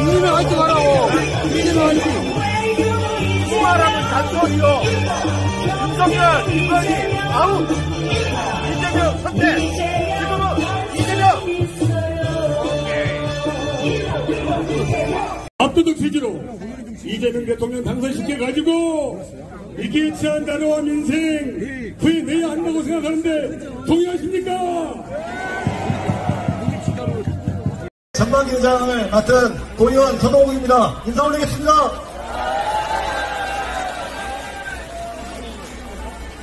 이재명 화이팅 하라고. 이재명 화이팅. 수많은 잔소리로 윤석열, 김건희 아웃. 이재명 선택. 지금은 이재명. 압도적 지지로 이재명 대통령 당선시켜가지고 이게 취한 나라와 민생 구해내야 한다고 생각하는데 동의하십니까? 전방위원장을 맡은 고의원 전호욱입니다. 인사 올리겠습니다.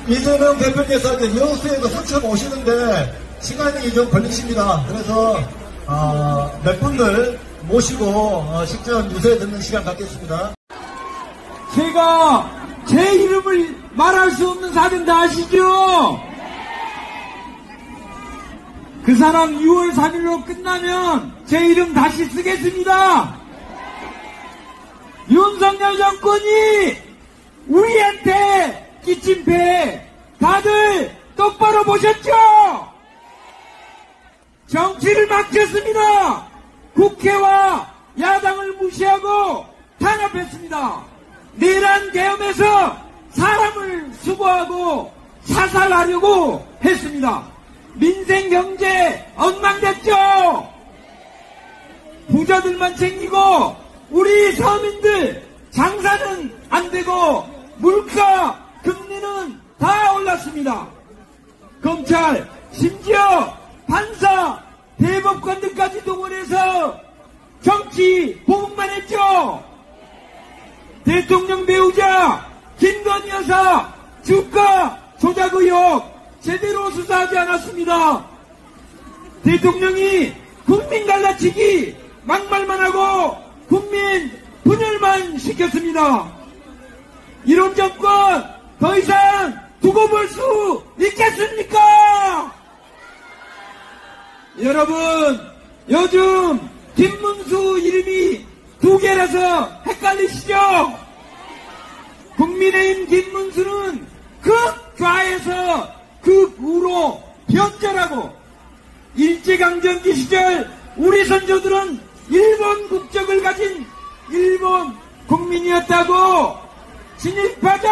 이재명 대표께서 이제 여수에서 순천 오시는데 시간이 좀 걸리십니다. 그래서 몇 분들 모시고 직접 유세 듣는 시간 갖겠습니다. 제가 제 이름을 말할 수 없는 사람 다 아시죠? 그 사람 6월 3일로 끝나면 제 이름 다시 쓰겠습니다. 윤석열 정권이 우리한테 끼친 배 다들 똑바로 보셨죠? 정치를 맡겼습니다. 국회와 야당을 무시하고 탄압했습니다. 내란 계엄에서 사람을 수거하고 사살하려고 했습니다. 민생 경제 엉망됐죠. 부자들만 챙기고 우리 서민들 장사는 안 되고 물가 금리는 다 올랐습니다. 검찰 심지어 판사 대법관들까지 동원해서 정치 보복만 했죠. 대통령 배우자 김건희 여사 주가 조작 의혹 제대로 수사하지 않았습니다. 대통령이 국민 갈라치기 막말만 하고 국민 분열만 시켰습니다. 이런 정권 더 이상 두고 볼 수 있겠습니까? 여러분, 요즘 김문수 이름이 두 개라서 헷갈리시죠? 국민의힘 김문수는 극좌에서 극우로 변절하고 일제강점기 시절 우리 선조들은 일본 국적을 가진 일본 국민이었다고 진입파적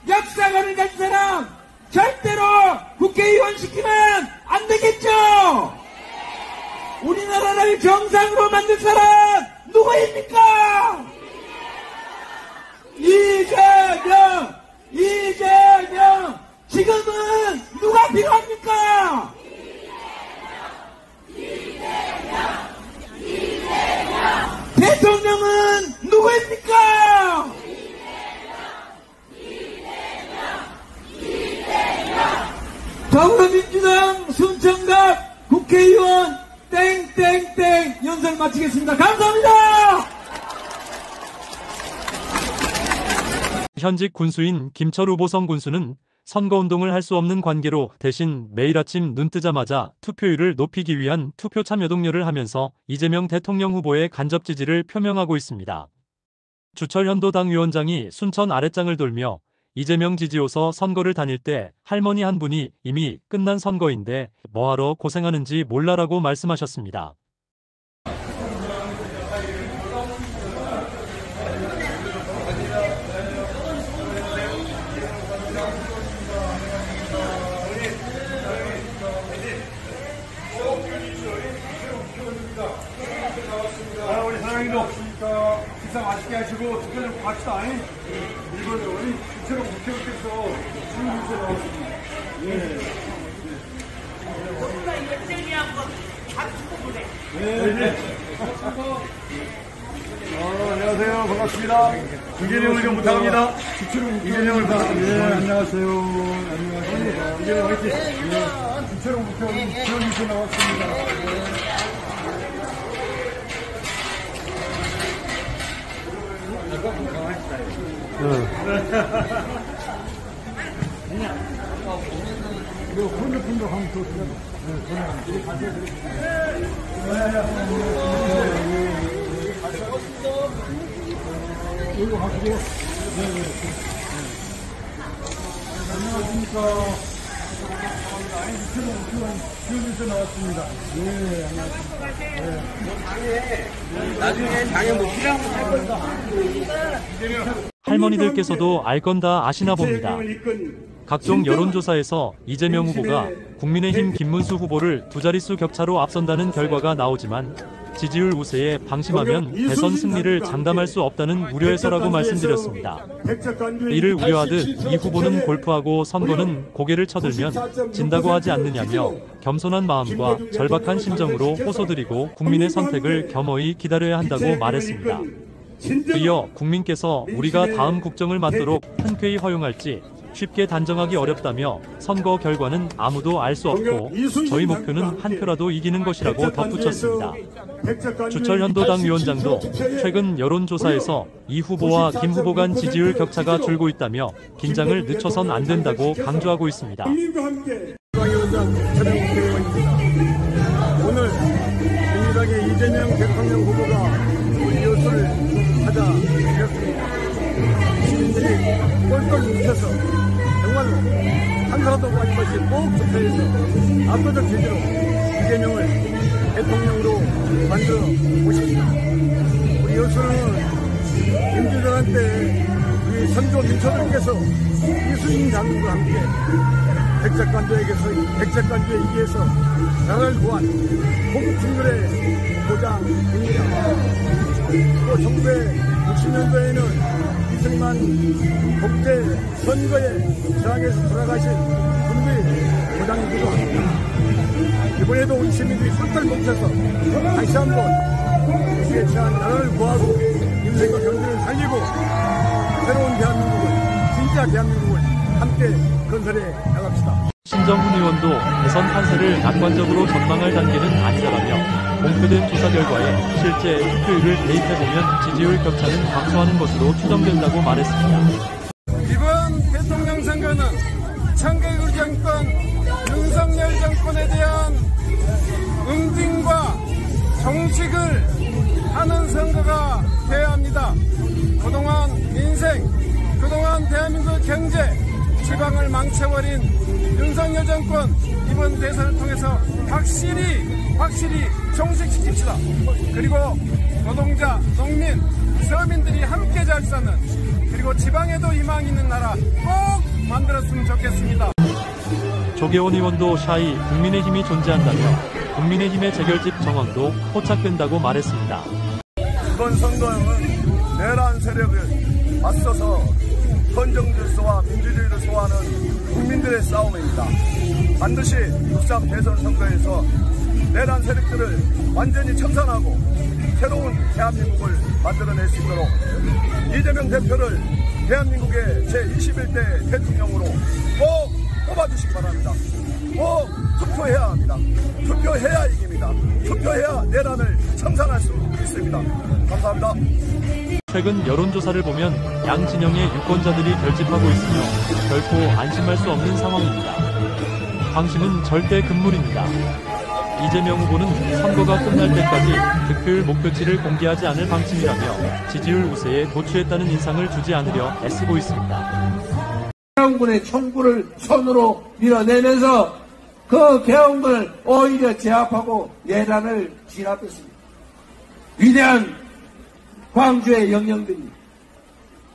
역사관을 가진 사람 절대로 국회의원 시키면 안 되겠죠? 우리나라를 정상으로 만들 사람 누구입니까? 이재명! 지금은 누가 필요합니까? 대통령은 누구입니까? 더불어민주당 순천갑 국회의원 땡땡땡 연설 마치겠습니다. 감사합니다. 현직 군수인 김철우 보성 군수는 선거운동을 할 수 없는 관계로 대신 매일 아침 눈 뜨자마자 투표율을 높이기 위한 투표 참여 독려를 하면서 이재명 대통령 후보의 간접 지지를 표명하고 있습니다. 주철 현도당 위원장이 순천 아랫장을 돌며 이재명 지지호서 선거를 다닐 때 할머니 한 분이 이미 끝난 선거인데 뭐하러 고생하는지 몰라라고 말씀하셨습니다. 우리 사장님도 식사 맛있게 하시고 투표 좀 갑시다. 이번에 우리 주체로 국회의원께서 주문 유세 나왔습니다. 안녕하세요. 반갑습니다. 이재명을 좀 부탁합니다. 이재명을 부탁합니다. 안녕하세요. 안녕하세요. 이재명 화이팅. 주체로 국회의원 주문 유세 나왔습니다. 이거 혼자분들 하면 좋습니다. 이거 하시고. 안녕하십니까. 나왔습니다. 네, 나중에 장애 못 필요한 거 할 거니까. 할머니들께서도 알 건 다 아시나 봅니다. 각종 여론조사에서 이재명 후보가 국민의힘 김문수 후보를 두 자릿수 격차로 앞선다는 결과가 나오지만 지지율 우세에 방심하면 대선 승리를 장담할 수 없다는 우려에서라고 말씀드렸습니다. 이를 우려하듯 이 후보는 골프하고 선거는 고개를 쳐들면 진다고 하지 않느냐며 겸손한 마음과 절박한 심정으로 호소드리고 국민의 선택을 겸허히 기다려야 한다고 말했습니다. 이어 국민께서 우리가 다음 국정을 맡도록 흔쾌히 허용할지 쉽게 단정하기 어렵다며 선거 결과는 아무도 알 수 없고 저희 목표는 한 표라도 이기는 것이라고 덧붙였습니다. 주철현도당 위원장도 최근 여론조사에서 이 후보와 김 후보 간 지지율 격차가 줄고 있다며 긴장을 늦춰선 안 된다고 강조하고 있습니다. 오늘 민주당의 이재명 대통령 후보가 우리 여수를 찾아주셨습니다. 시민들이 똘똘 뭉쳐서 정말로 한 사람도 빠짐없이 꼭 투표해서 압도적 지지로 이재명을 대통령으로 만들어 보십시오. 우리 여수는 민주당한테 우리 선조 민초들께서 이순신 장군과 함께 백작관주에 이기해서 나라를 구한 고국 충돌의 보장입니다. 또 1960년도에는 이승만 국제 선거에 저항해서 돌아가신 분들의 보장이기도 합니다. 이번에도 우리 시민들이 똘똘 뭉쳐서 다시 한번 우리의 처한 나라를 구하고 인생과 경제를 살리고 새로운 대한민국을, 진짜 대한민국을 함께 건설해 나갑시다. 신정훈 의원도 대선 판세를 낙관적으로 전망할 단계는 아니다라며 공표된 조사 결과에 실제 투표율을 대입해보면 지지율 격차는 감소하는 것으로 추정된다고 말했습니다. 이번 대통령 선거는 청개구리 정권, 윤석열 정권에 대한 응징과 정식을 하는 선거가 되어야 합니다. 그동안 인생, 그동안 대한민국 경제, 지방을 망쳐버린 윤석열 정권 이번 대선을 통해서 확실히 종식시킵시다. 그리고 노동자, 농민, 서민들이 함께 잘 사는, 그리고 지방에도 희망 있는 나라 꼭 만들었으면 좋겠습니다. 조계원 의원도 샤이 국민의힘이 존재한다며 국민의힘의 재결집 정황도 포착된다고 말했습니다. 이번 선거는 내란 세력을 맞서서 헌정 질서와 민주주의를 소화하는 국민들의 싸움입니다. 반드시 6.3 대선 선거에서 내란 세력들을 완전히 청산하고 새로운 대한민국을 만들어낼 수 있도록 이재명 대표를 대한민국의 제21대 대통령으로 꼭 뽑아주시기 바랍니다. 꼭 투표해야 합니다. 투표해야 이깁니다. 투표해야 내란을 청산할 수 있습니다. 감사합니다. 최근 여론조사를 보면 양 진영의 유권자들이 결집하고 있으며 결코 안심할 수 없는 상황입니다. 방심은 절대 금물입니다. 이재명 후보는 선거가 끝날 때까지 득표율 목표치를 공개하지 않을 방침이라며 지지율 우세에 도취했다는 인상을 주지 않으려 애쓰고 있습니다. 개헌군의 총구를 손으로 밀어내면서 그 개헌군을 오히려 제압하고 내란을 진압했습니다. 위대한 광주의 영령들입니다.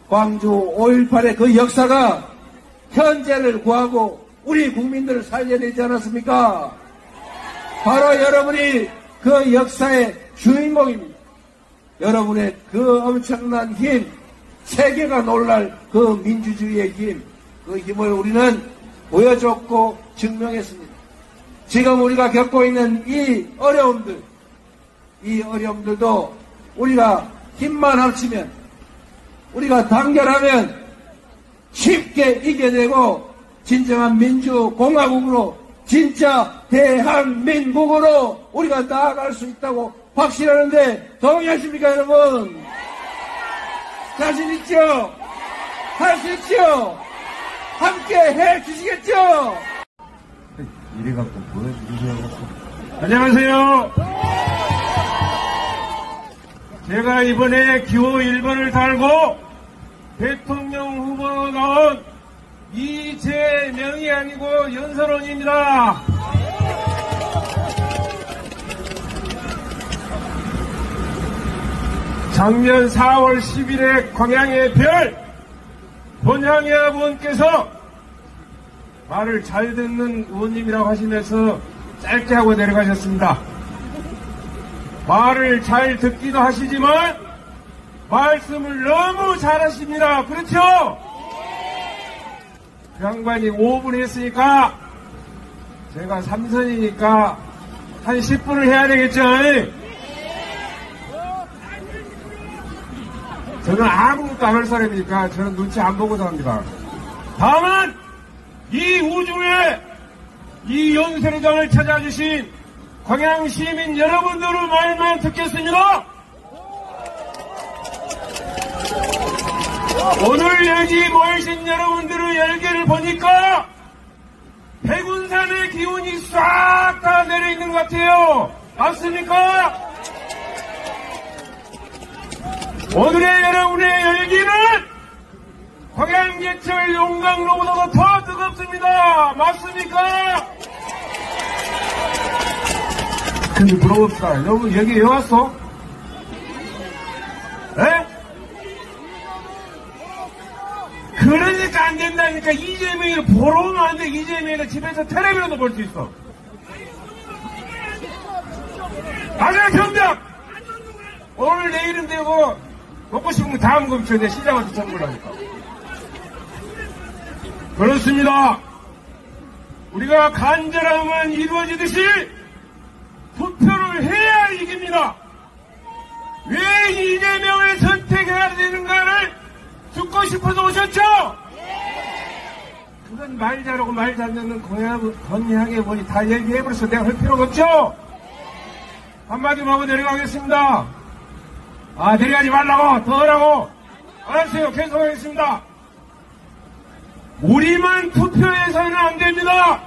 광주 5.18의 그 역사가 현재를 구하고 우리 국민들을 살려내지 않았습니까? 바로 여러분이 그 역사의 주인공입니다. 여러분의 그 엄청난 힘, 세계가 놀랄 그 민주주의의 힘, 그 힘을 우리는 보여줬고 증명했습니다. 지금 우리가 겪고 있는 이 어려움들도 우리가 힘만 합치면, 우리가 단결하면 쉽게 이겨내고 진정한 민주공화국으로, 진짜 대한민국으로 우리가 나아갈 수 있다고 확신하는데 동의하십니까, 여러분? 자신 있죠? 할 수 있죠? 함께 해 주시겠죠? 이래 갖고 보여주세요. 안녕하세요. 제가 이번에 기호 1번을 달고 대통령 후보로 나온 이재명이 아니고 연설원입니다. 작년 4월 10일에 광양의 별 본향의 의원께서 말을 잘 듣는 의원님이라고 하시면서 짧게 하고 내려가셨습니다. 말을 잘 듣기도 하시지만 말씀을 너무 잘하십니다. 그렇죠? 그 양반이 5분 했으니까 제가 3선이니까 한 10분을 해야 되겠죠? 저는 아무것도 안 할 사람이니까 저는 눈치 안 보고 삽니다. 다만 이 우주에 이 연설회장을 찾아주신 광양 시민 여러분들의 말만 듣겠습니다. 오늘 여기 모이신 여러분들의 열기를 보니까 백운산의 기운이 싹 다 내려있는 것 같아요. 맞습니까? 오늘의 여러분의 열기는 광양제철 용광로보다도 더 뜨겁습니다. 맞습니까? 근데 물어봅시다. 여러분 여기 왜 왔어? 에? 그러니까 안 된다니까. 이재명이를 보러 오면 안 돼. 이재명이는 집에서 텔레비전도 볼 수 있어. 맞아요, 경장! 오늘 내일은 되고 먹고 싶으면 다음 검찰 내 시장한테 선물하니까. 그렇습니다. 우리가 간절함은 이루어지듯이 투표를 해야 이깁니다. 왜 이재명을 선택해야 되는가를 듣고 싶어서 오셨죠? 그건 말 잘하고 말 잘 듣는 건의하게 보니 다 얘기해버려서 내가 할 필요가 없죠? 한마디만 하고 내려가겠습니다. 내려가지 말라고, 더 하라고. 알았어요. 계속하겠습니다. 우리만 투표해서는 안 됩니다.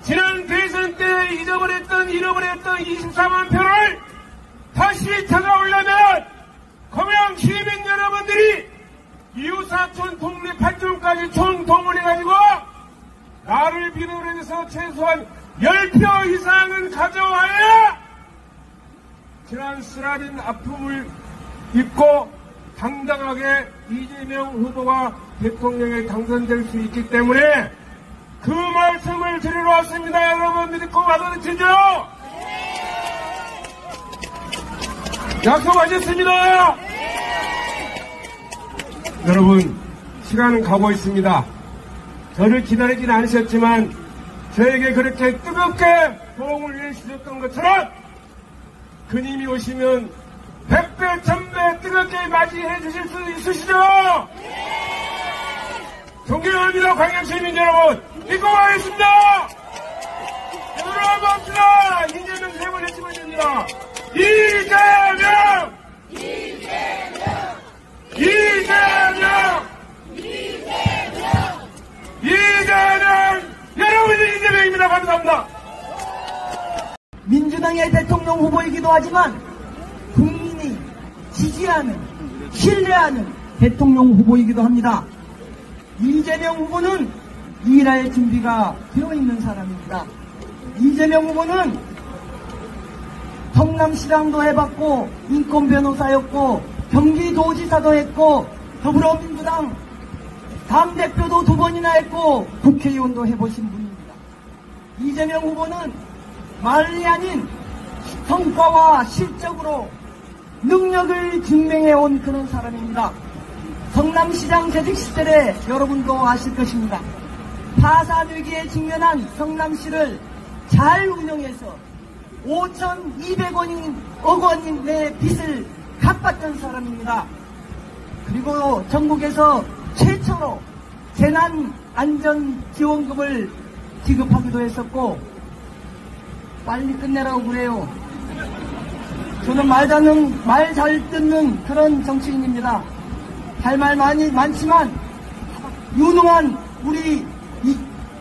지난 대선 때 잃어버렸던 24만 표를 다시 찾아오려면 광양 시민 여러분들이 이웃사촌 동네 8종까지 총동원해가지고 나를 비롯해서 최소한 10표 이상은 가져와야 지난 쓰라린 아픔을 잊고 당당하게 이재명 후보가 대통령에 당선될 수 있기 때문에 그 말씀을 드리러 왔습니다. 여러분 믿고 받아주시죠. 약속하셨습니다. 여러분 시간은 가고 있습니다. 저를 기다리진 않으셨지만 저에게 그렇게 뜨겁게 도움을 해주셨던 것처럼 그님이 오시면 100배 1000배 뜨겁게 맞이해 주실 수 있으시죠? 존경합니다. 광양시민 여러분 믿고 가겠습니다. 여러분 합시다. 이재명 세 번 외치면 됩니다. 이재명! 이재명! 이재명! 이재명! 이재명! 여러분이 이재명입니다. 감사합니다. 민주당의 대통령 후보이기도 하지만 국민이 지지하는, 신뢰하는 대통령 후보이기도 합니다. 이재명 후보는 일할 준비가 되어 있는 사람입니다. 이재명 후보는 성남시장도 해봤고 인권변호사였고 경기도지사도 했고 더불어민주당 당대표도 2번이나 했고 국회의원도 해보신 분입니다. 이재명 후보는 말이 아닌 성과와 실적으로 능력을 증명해온 그런 사람입니다. 성남시장 재직 시절에 여러분도 아실 것입니다. 파산 위기에 직면한 성남시를 잘 운영해서 5,200억 원의 빚을 갚았던 사람입니다. 그리고 전국에서 최초로 재난안전지원금을 지급하기도 했었고 빨리 끝내라고 그래요. 저는 말 잘 듣는 그런 정치인입니다. 할 말 많지만 유능한 우리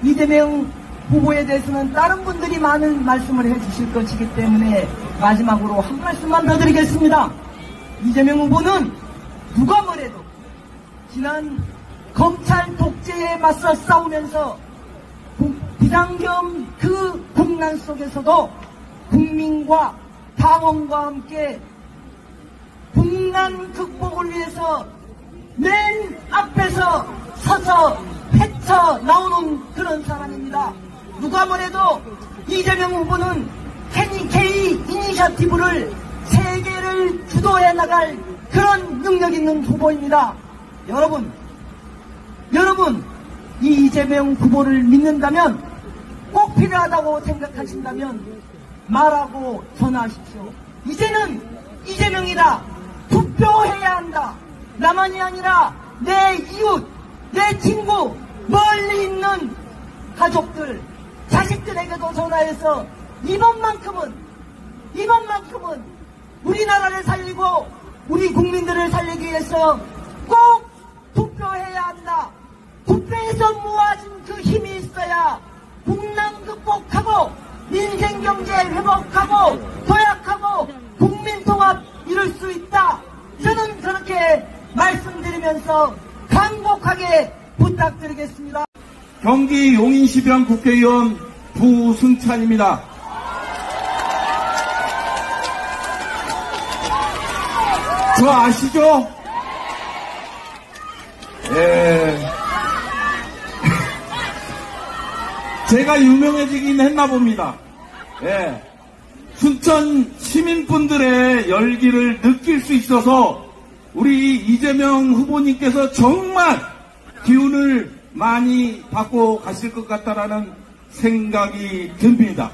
이재명 후보에 대해서는 다른 분들이 많은 말씀을 해주실 것이기 때문에 마지막으로 한 말씀만 더 드리겠습니다. 이재명 후보는 누가 뭐래도 지난 검찰 독재에 맞서 싸우면서 비상경 그 국난 속에서도 국민과 당원과 함께 국난 극복을 위해서 맨 앞에서 서서 헤쳐 나오는 그런 사람입니다. 누가 뭐래도 이재명 후보는 K 이니셔티브를 세계를 주도해 나갈 그런 능력 있는 후보입니다. 여러분, 이 이재명 후보를 믿는다면, 꼭 필요하다고 생각하신다면 말하고 전화하십시오. 이제는 이재명이다. 투표해야 한다. 나만이 아니라 내 이웃, 내 친구, 멀리 있는 가족들, 자식들에게도 전화해서 이번만큼은 우리나라를 살리고 우리 국민들을 살리기 위해서 꼭 투표해야 한다. 투표에서 모아진 그 힘이 있어야 국난 극복하고 민생 경제 회복하고 도약하고 국민 통합 이룰 수 있다. 저는 그렇게 말씀드리면서 간곡하게 부탁드리겠습니다. 경기 용인시병 국회의원 부승찬입니다. 저 아시죠? 예. 제가 유명해지긴 했나 봅니다. 예. 순천 시민분들의 열기를 느낄 수 있어서 우리 이재명 후보님께서 정말 기운을 많이 받고 가실 것 같다라는 생각이 듭니다.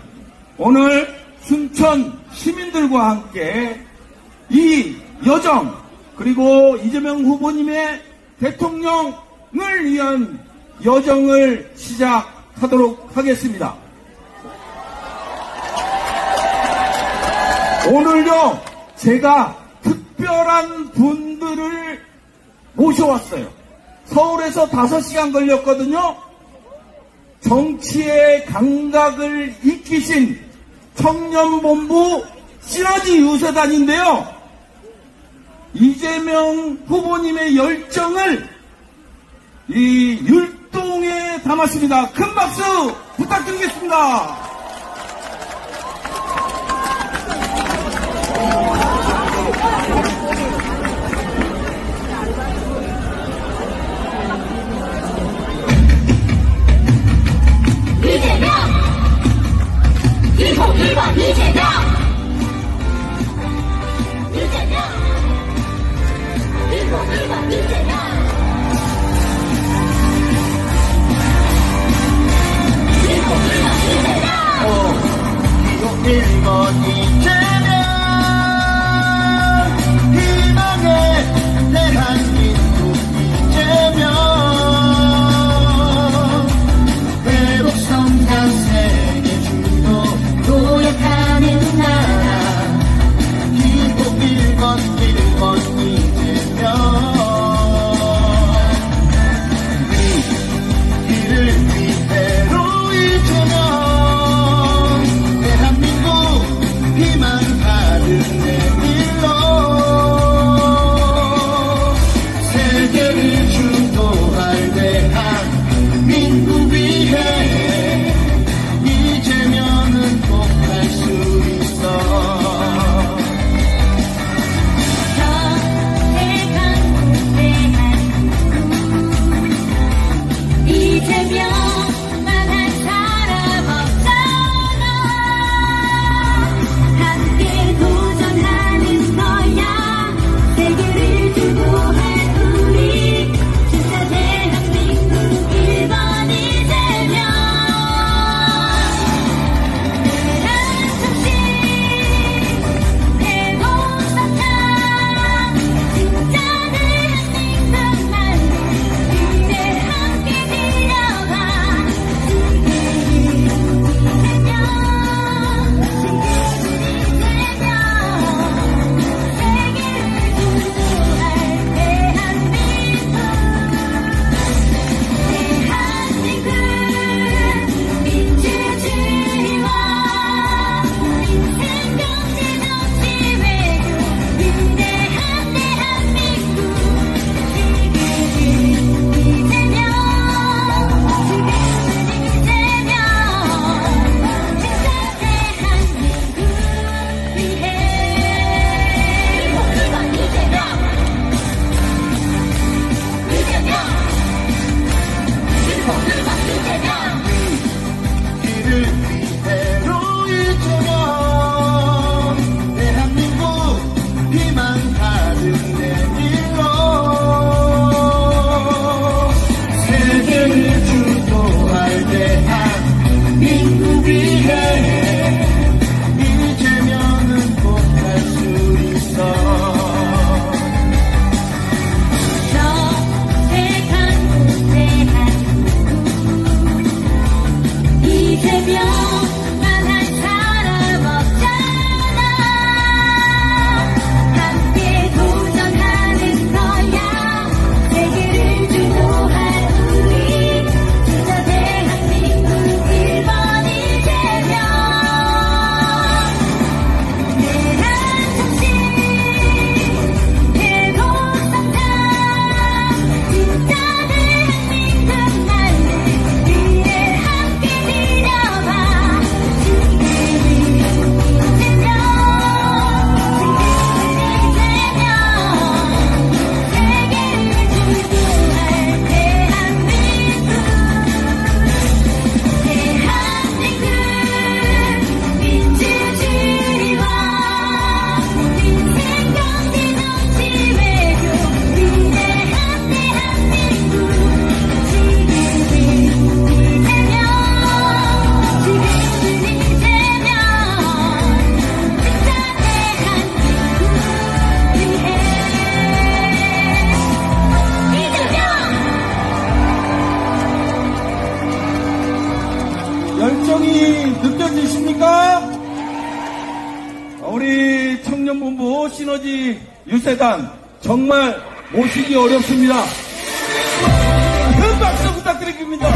오늘 순천 시민들과 함께 이 여정, 그리고 이재명 후보님의 대통령을 위한 여정을 시작하도록 하겠습니다. 오늘요, 제가 특별한 분들을 모셔왔어요. 서울에서 5시간 걸렸거든요. 정치의 감각을 익히신 청년본부 시너지 유세단인데요. 이재명 후보님의 열정을 이 율동에 담았습니다. 큰 박수 부탁드리겠습니다. 이재명 1번 이재명 희망의 대한민국 이재명 회복 성장 세계 주도 도약하는 나라 기복 1번 이재명 이를 위해로 이재명 대한민국 길을 이대로 이제면 대한민국 희망 가득 내밀어 세계를 주도할 대한민국 위해 이제면은 꼭 할 수 있어. 이재명만 한 사람 없잖아. 함께 도전하는 거야. 세계를 주도할 우리 주저 대한민국 1번 이재명. 내한 정신 대복성장 진짜 대한민국 나를 위해 함께 밀어봐. 열정이 느껴지십니까? 우리 청년본부 시너지 유세단 정말 모시기 어렵습니다. 큰 박수 부탁드립니다.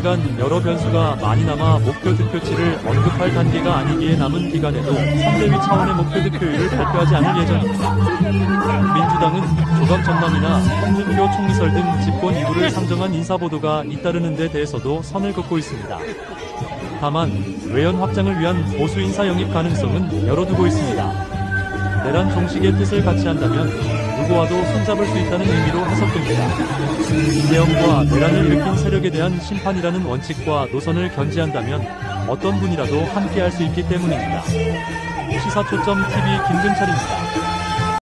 기간 여러 변수가 많이 남아 목표 득표치를 언급할 단계가 아니기에 남은 기간에도 선대위 차원의 목표 득표율을 발표하지 않을 예정입니다. 민주당은 조갑 전망이나 홍준표 총리설 등 집권 이후를 상정한 인사보도가 잇따르는 데 대해서도 선을 긋고 있습니다. 다만 외연 확장을 위한 보수 인사 영입 가능성은 열어두고 있습니다. 내란 종식의 뜻을 같이 한다면 누구와도 손잡을 수 있다는 의미로 해석됩니다. 이재명과 내란을 일으킨 세력에 대한 심판이라는 원칙과 노선을 견지한다면 어떤 분이라도 함께할 수 있기 때문입니다. 시사초점 TV 김근철입니다.